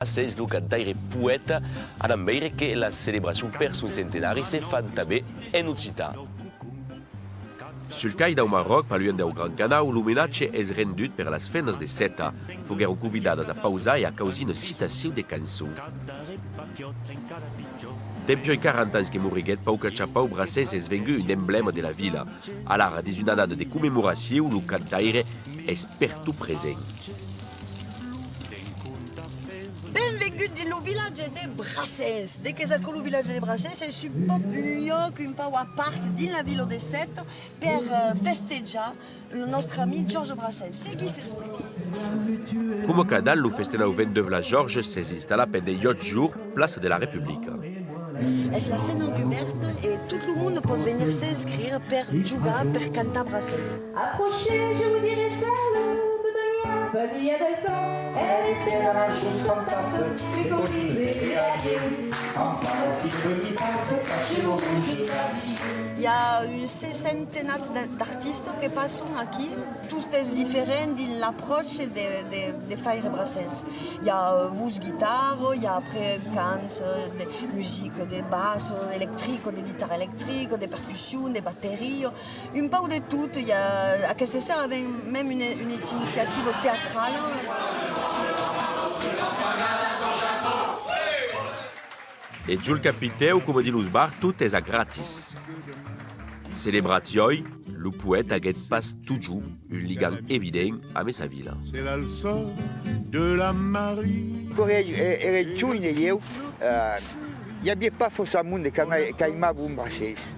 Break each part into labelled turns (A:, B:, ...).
A: Brassens, lo cantaire poeta, en Amèrica que la célébration per son centenari se fan també en occità. Sul cai del Maroc, paluant del Gran Canau, l'homenatge és rendut per les fenes de seta. Fogueron convidades a pausar i a causar una citació de cançó. Dempioi 40 anys que moriguet, Pau Cachapau Brassens és vengut un emblema de la vila. A l'ara des una data de commemoració, lo cantaire és per tot present.
B: Benvingut din lo village de Brassens. Dès que s'accol lo village de Brassens, és un lloc, un pau a part din la vila de Sète per festejar el nostre amic Georges Brassens. Segui s'explica.
A: Com cada any, lo festejau 22 la Georges s'és instal·lat pendent 8 jours, plaça de la República.
B: És la scène ouverte et tout le monde pot venir s'inscrire per jugar, per cantar Brassens.
C: Approchez, je vous dirai celle de Donia Padilla del Plan. Elle était dans la chanson passe, les copines et la gueule. Enfin, si Donia passe, cachez vos bouches la vie.
B: Il y a une sessantenat d'artistes qui passent ici, tous différents dans l'approche de faire Brassens. Il y a voix guitare, il y a après cantes, de musique, de basses électriques, de guitares électriques, de percussions, de batteries, un peu de tout. Il y a à Castellser avec même une initiative théâtrale.
A: Et Jules Capiteu, comme dit los bar, tout est à gratis. Celebrat ioi, lo poète aguet pas toujours un ligam évident a sa vila.
D: C'est l'alçor de la Marie.
E: Era giugno io, n'avait pas forcément de caïma pour Brassens.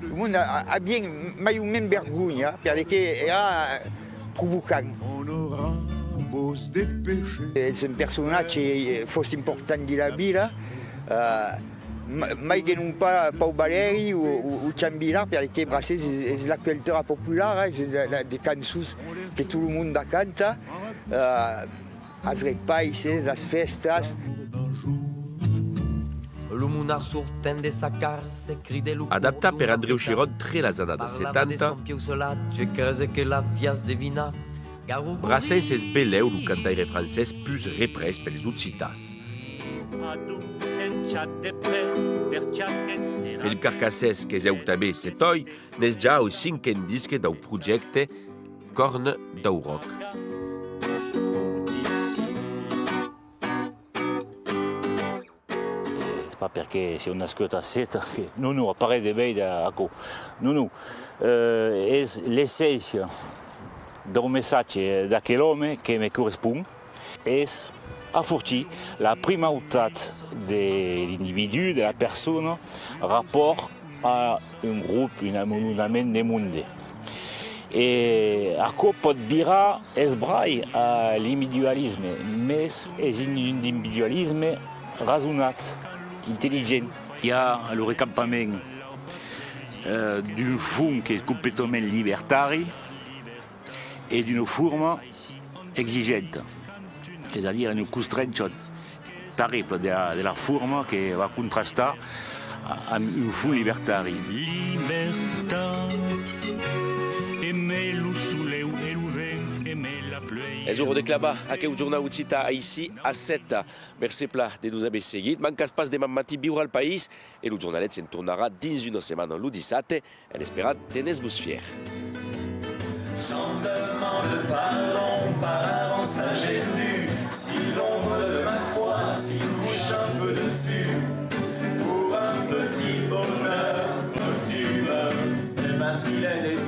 E: Le monde a bien, mais même vergogne, parce que era provocant.
D: On aura beau se dépêcher.
E: C'est un personnage fort important de la ville. Mai che non pas Pau Valeri ou Ciambilar, perché Brassens è la cultura popolare, è des cançons que tout le monde canta, as repaises, as festas.
A: Adaptat per Andreu Chirot tre las anades 70, Brassens és beleu lo cantaire francès plus reprès pels occitats. Philippe Carcassès, que és també setoi, n'és ja el 5è disc del projecte Corn d'au Rock.
F: C'est pas perché c'est una scuola seta che non appare de bei da co. Non. Es l'essenza d'un messaggio da quell'uomo che mi corrisponde. Es afforti la primautat de l'individu, de la persona, rapport a un groupe, un amonament de monde. Et això pot virar esbrai a l'individualisme, mais és un individualisme razonat, intel·ligent. Hi ha el recampament d'un fond que és completament libertari et d'una forma exigente. C'est-à-dire une constrainte terrible de la forme qui va contrastar amb un fond libertari.
A: És hora de clavar aquest jornal occità ici a 7. Merci pla de nous haver seguit. Mancas pas demà matí viure al país i el jornalet se'n tornarà dins una setmana el 17. En esperat, tenez-vos fiers.
G: J'en demande pardon par avance à Jésus, si l'ombre de ma croix s'y couche un peu dessus, pour un petit bonheur posthume, de masculin des